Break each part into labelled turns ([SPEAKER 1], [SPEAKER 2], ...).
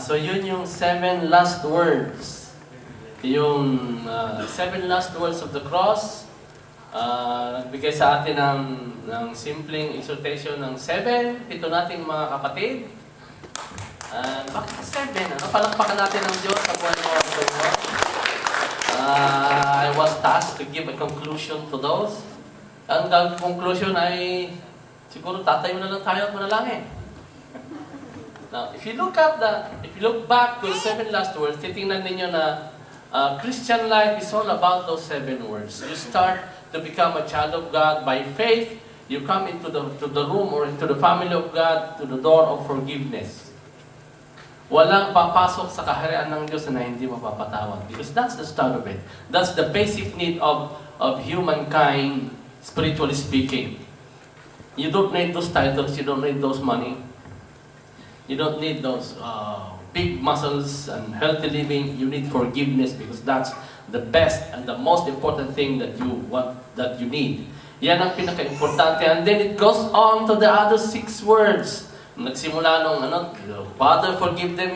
[SPEAKER 1] So yun yung 7 last words. Yung 7 last words of the cross. Nagbigay sa atin ng simpleng exhortation ng 7. Ito nating mga kapatid. Bakit 7? Palakpakan natin ang Diyos sa buhay mo. I was tasked to give a conclusion to those. Ang conclusion ay siguro tatayo na lang tayo at manalangin. Now, if you look back to the 7 last words, titingnan ninyo na Christian life is all about those 7 words. You start to become a child of God by faith. You come into the room or into the family of God, to the door of forgiveness. Walang papasok sa kaharian ng Diyos na hindi mapapatawad. Because that's the start of it. That's the basic need of humankind, spiritually speaking. You don't need those titles, you don't need those money. You don't need those big muscles and healthy living. You need forgiveness because that's the best and the most important thing that you need. Yan ang pinaka-importante. And then it goes on to the other 6 words. Nagsimula nung Father, forgive them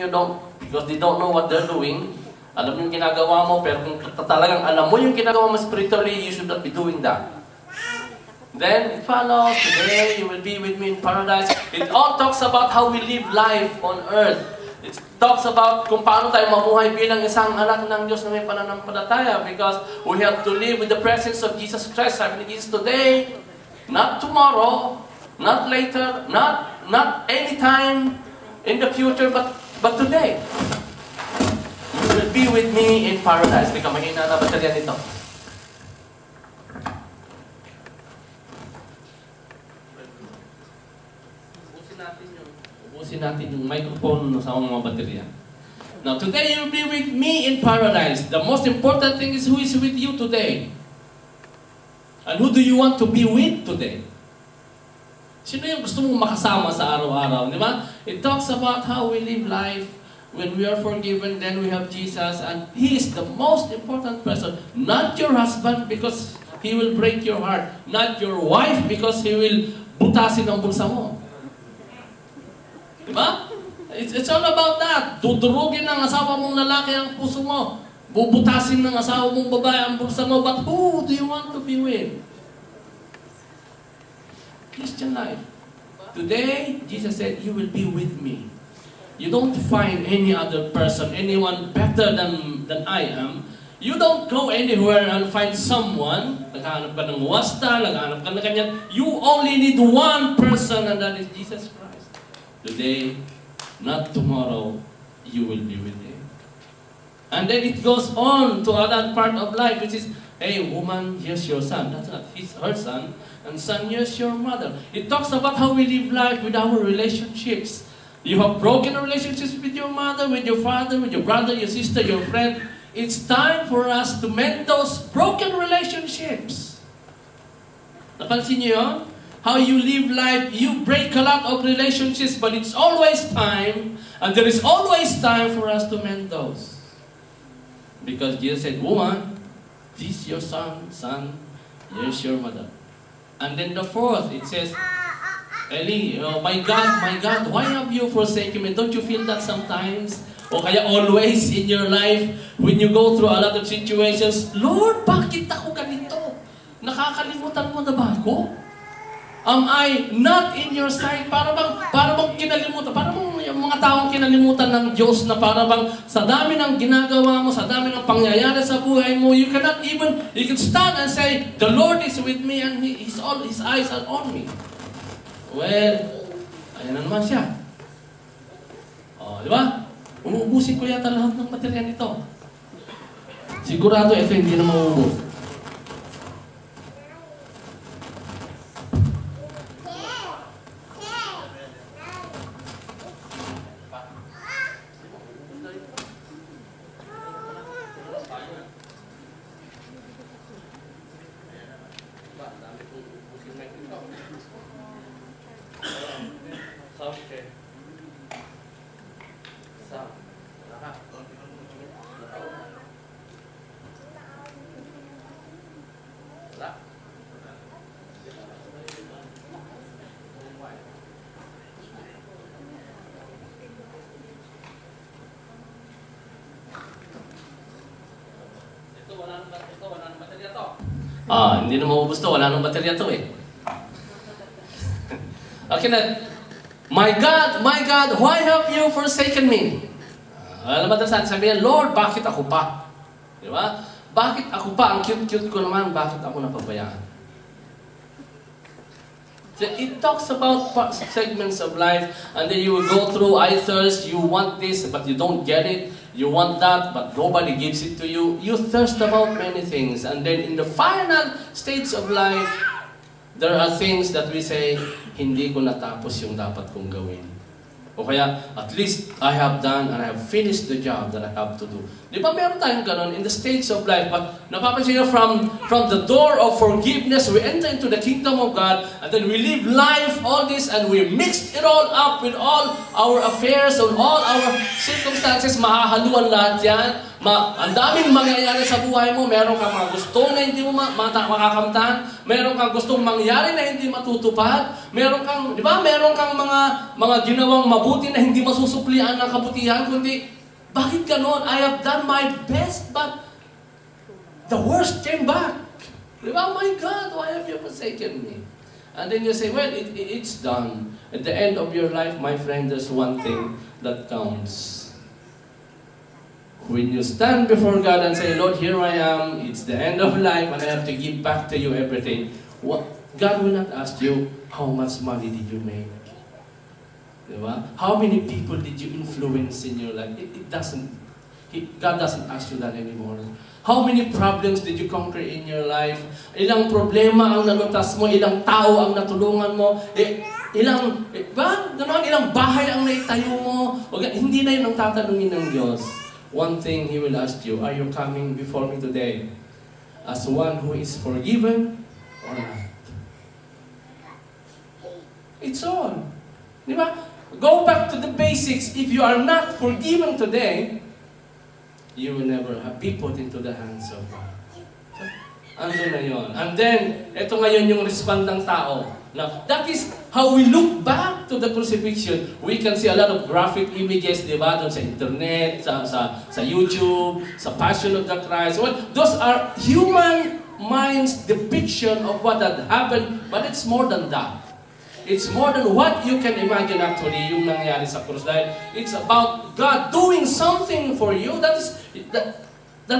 [SPEAKER 1] because they don't know what they're doing. Alam mo yung ginagawa mo, pero kung talagang alam mo yung ginagawa mo spiritually, you should not be doing that. Then it follows, today you will be with me in paradise. It all talks about how we live life on earth. It talks about kung paano tayo mamuhay bilang isang anak ng Diyos na may pananampalataya because we have to live with the presence of Jesus Christ. Sabi ni Jesus, today, not tomorrow, not later, not anytime in the future, but today. You will be with me in paradise. Hindi ka mahina na baterya nito. Ubusin natin yung microphone sa mga baterya. Now, today you will be with me in paradise. The most important thing is who is with you today. And who do you want to be with today? Sino yung gusto mong makasama sa araw-araw? Di ba? It talks about how we live life. When we are forgiven, then we have Jesus. And He is the most important person. Not your husband because he will break your heart. Not your wife because he will butasin ang bulsa mo. Diba? It's all about that. Dudurugin ng asawa mong lalaki ang puso mo. Bubutasin ng asawa mong babae ang bulsa mo. But who do you want to be with? Christian life. Today, Jesus said, you will be with me. You don't find any other person, anyone better than I am. You don't go anywhere and find someone. Naghahanap ka ng wasta, naghahanap ka ng kanyan. You only need one person and that is Jesus Christ. Today, not tomorrow, you will be with Him. And then it goes on to another part of life, which is, hey, woman, here's your son. That's not her son. And son, here's your mother. It talks about how we live life with our relationships. You have broken relationships with your mother, with your father, with your brother, your sister, your friend. It's time for us to mend those broken relationships. Napansin niyo yun? How you live life, you break a lot of relationships, but it's always time, and there is always time for us to mend those. Because Jesus said, woman, this is your son, here's your mother. And then the 4th, it says, Eli, my God, why have you forsaken me? Don't you feel that sometimes? O kaya always in your life, when you go through a lot of situations, Lord, bakit ako ganito? Nakakalimutan mo na ba ako? Am I not in your sight? Para bang kinalimutan? Para bang yung mga taong kinalimutan ng Diyos na para bang sa dami ng ginagawa mo, sa dami ng pangyayari sa buhay mo, you can stand and say, the Lord is with me and His eyes are on me. Well, ayan na naman siya. Di ba? Uubusin ko yata lahat ng material nito. Sigurado ito hindi na mauubos. Okay. Hindi na maubos to. Wala nang baterya to eh. Okay na. My God, why have you forsaken me? Alam mo saan sabihin, Lord, bakit ako pa? Di ba? Bakit ako pa? Ang cute-cute ko naman, bakit ako napabayaan? So it talks about segments of life, and then you will go through, I thirst, you want this, but you don't get it. You want that, but nobody gives it to you. You thirst about many things. And then in the final stage of life, there are things that we say, hindi ko natapos yung dapat kong gawin. O kaya, at least I have done and I have finished the job that I have to do. Di ba meron tayong ganun in the stage of life? But napapansin nyo, from the door of forgiveness, we enter into the kingdom of God, and then we live life, all this, and we mix it all up with all our affairs, and all our circumstances, mahahaluan lahat yan. Ang daming mangyayari sa buhay mo. Meron kang mga gusto na hindi mo makakamtan. Meron kang gustong mangyari na hindi matutupad. Meron kang, di ba? Meron kang mga ginawang mabuti na hindi masusuklian ng kabutihan, kundi, bakit ganon? I have done my best, but the worst came back. Di ba? Oh my God, why have you forsaken me? And then you say, well, it's done. At the end of your life, my friend, there's one thing that counts. When you stand before God and say, Lord, here I am, it's the end of life, and I have to give back to you everything. God will not ask you, how much money did you make? Diba? How many people did you influence in your life? God doesn't ask you that anymore. How many problems did you conquer in your life? Ilang problema ang nalutas mo, ilang tao ang natulungan mo, ilang bahay ang naitayo mo. Hindi na yun ang tatanungin ng Diyos. One thing He will ask you, are you coming before me today as one who is forgiven or not? It's all. Di ba? Go back to the basics. If you are not forgiven today, you will never be put into the hands of God. Ando na yun. And then, ito ngayon yung respondang tao. Now, that is how we look back to the crucifixion. We can see a lot of graphic images, di ba? Doon sa internet, sa YouTube, sa Passion of the Christ. Well, those are human mind's depiction of what had happened, but it's more than that. It's more than what you can imagine actually yung nangyari sa krus. Dahil it's about God doing something for you. That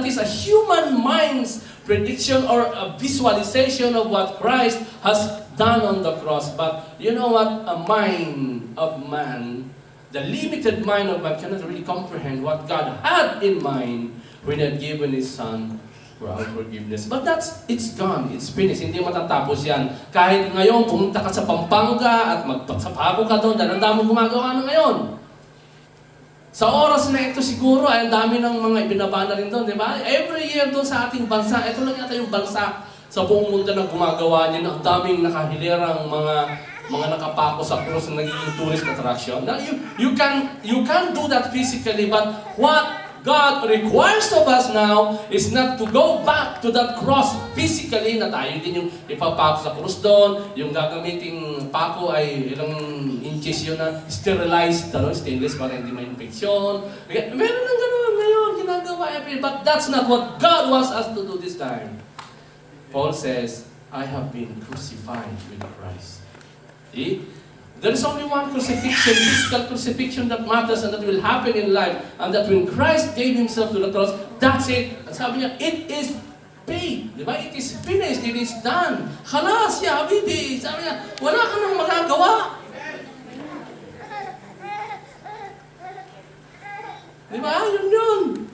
[SPEAKER 1] is a human mind's prediction or a visualization of what Christ has done on the cross. But you know what? A mind of man, the limited mind of man cannot really comprehend what God had in mind when He had given His Son for our forgiveness. But it's gone. It's finished. Hindi matatapos yan. Kahit ngayon, pumunta ka sa Pampanga at magpagsapago ka doon, dahil ang dami gumagawa na ngayon. Sa oras na ito siguro, ay ang dami ng mga ibinaba na rin doon, di ba? Every year doon sa ating bansa, ito lang yata yung bansa sa buong mundo na gumagawa niya, ang daming nakahilirang mga nakapako sa cross na nagiging tourist attraction. Now, you can do that physically, but what God requires of us now is not to go back to that cross physically na tayo din yung ipapako sa cross doon, yung gagamiting pako ay ilang inches yun na sterilized, stainless para hindi ma-infeksyon. Meron ng gano'n ngayon, ginagawa but that's not what God wants us to do this time. Paul says, I have been crucified with Christ. See? There is only one crucifixion, physical crucifixion that matters and that will happen in life. And that when Christ gave Himself to the cross, that's it. At sabi niya, it is paid. Di ba? It is finished. It is done. Khalas, ya habibi. Sabi niya, wala ka nang magagawa. Di ba? Yun.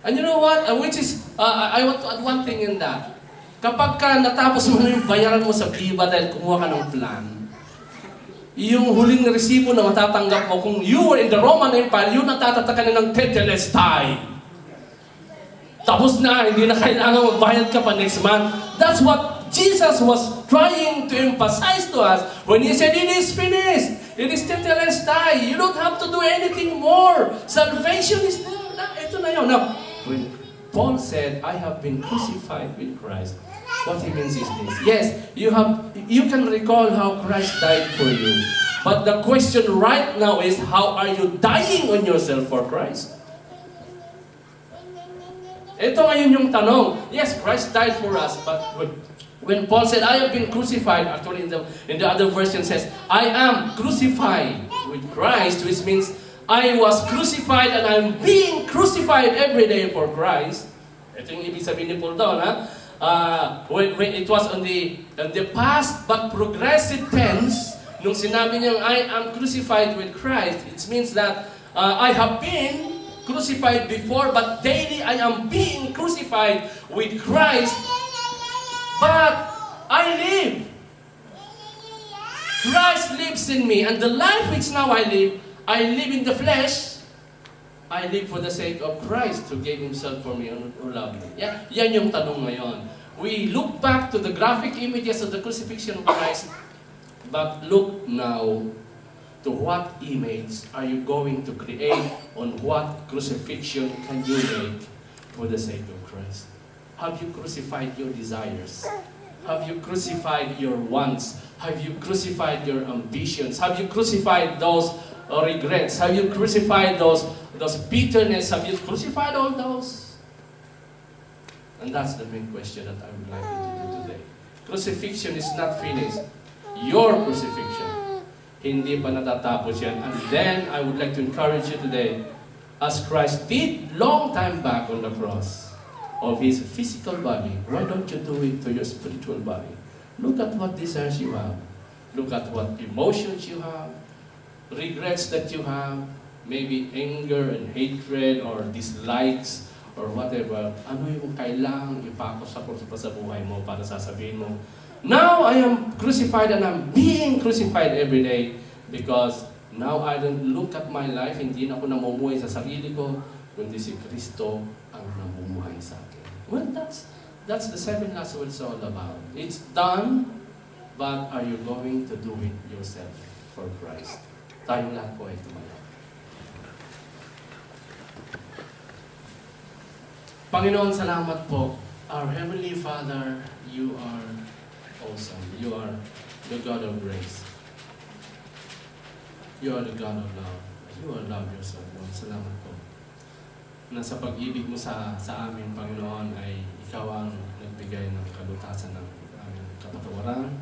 [SPEAKER 1] And you know what? Which is, I want to add one thing in that. Kapag ka natapos mo na yung bayaran mo sa Viva dahil kumuha ka ng plan, yung huling resibo na matatanggap mo, kung you were in the Roman Empire, yun natatataka na ng tetelestai. Tapos na, hindi na kailangan magbayad ka pa next month. That's what Jesus was trying to emphasize to us when He said, it is finished. It is tetelestai. You don't have to do anything more. Salvation is there. Ito na yun. Now, when Paul said, I have been crucified with Christ, what he means is this. Yes, you can recall how Christ died for you. But the question right now is, how are you dying on yourself for Christ? Ito ngayon yung tanong. Yes, Christ died for us, but when Paul said, I have been crucified, actually in the other version says, I am crucified with Christ, which means I was crucified and I'm being crucified every day for Christ. Ito yung ibig sabihin ni Paul doon, ha? When it was on the past but progressive tense, nung sinabi niyang I am crucified with Christ, it means that I have been crucified before, but daily I am being crucified with Christ, but I live. Christ lives in me, and the life which now I live in the flesh. I live for the sake of Christ who gave Himself for me and who loved me. Yan yung tanong ngayon. We look back to the graphic images of the crucifixion of Christ, but look now to what image are you going to create, on what crucifixion can you make for the sake of Christ? Have you crucified your desires? Have you crucified your wants? Have you crucified your ambitions? Have you crucified those regrets? Have you crucified those bitterness? Have you crucified all those? And that's the main question that I would like you to do today. Crucifixion is not finished. Your crucifixion. Hindi pa natatapos yan. And then, I would like to encourage you today, as Christ did long time back on the cross of His physical body, why don't you do it to your spiritual body? Look at what desires you have. Look at what emotions you have, regrets that you have, maybe anger and hatred or dislikes or whatever. Ano yung kailangang ipako sa buhay mo para sasabihin mo, now I am crucified and I'm being crucified every day because now I don't look at my life, hindi na ako namumuhay sa sarili ko, kundi si Kristo ang namumuhay sa akin. Well, that's the 7 last words all about. It's done, but are you going to do it yourself for Christ? Tayong lahat po ay tumayo. Panginoon, salamat po. Our Heavenly Father, You are awesome. You are the God of grace. You are the God of love. You are love yourself, Lord. Salamat po. Na sa pag-ibig mo sa amin, Panginoon, ay Ikaw ang nagbigay ng kalutasan ng aming kapatawaran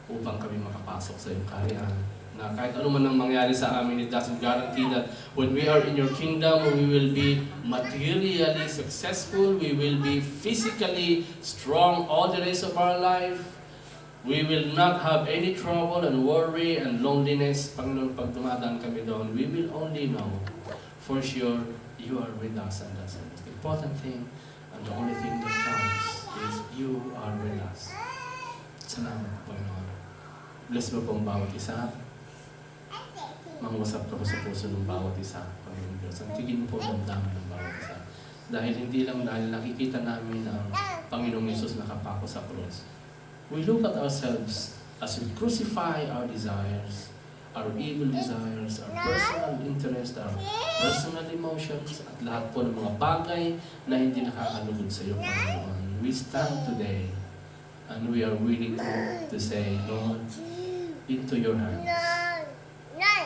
[SPEAKER 1] upang kami makapasok sa iyong kaharian. Na kahit ano man ang mangyari sa amin, it doesn't guarantee that when we are in your kingdom, we will be materially successful, we will be physically strong all the days of our life. We will not have any trouble and worry and loneliness. Panginoon, pag dumadaan kami doon, we will only know for sure You are with us, and that's the most important thing. And the only thing that counts is You are with us. Salamat, Panginoon. Bless mo po ang bawat isa. Mangusap ka po sa puso ng bawat isa, Panginoon Diyos. Ang tigin po ang damdamin ng bawat isa. Dahil hindi lang dahil nakikita namin ang Panginoong Yesus nakapako sa cross. We look at ourselves as we crucify our desires, our evil desires, our personal interest, our personal emotions, at lahat po ng mga bagay na hindi nakakalugod sa iyo, Panginoon. We stand today and we are willing to say, Lord, into Your hands.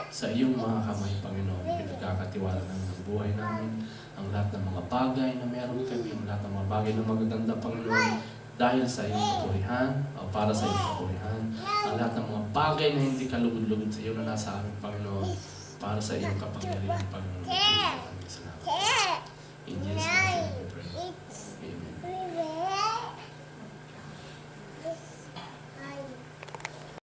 [SPEAKER 1] Sa iyong mga kamay, Panginoon, pinagkakatiwala namin ang buhay namin, ang lahat ng mga bagay na meron kami, ang lahat ng mga bagay na magaganda, Panginoon, dahil sa iyong kapurihan, o para sa iyong kapurihan, ang lahat ng mga bagay na hindi kalugod-lugod sa iyo na nasa amin, Panginoon, para sa iyong kapangyarihan, Panginoon. Salamat. In Jesus'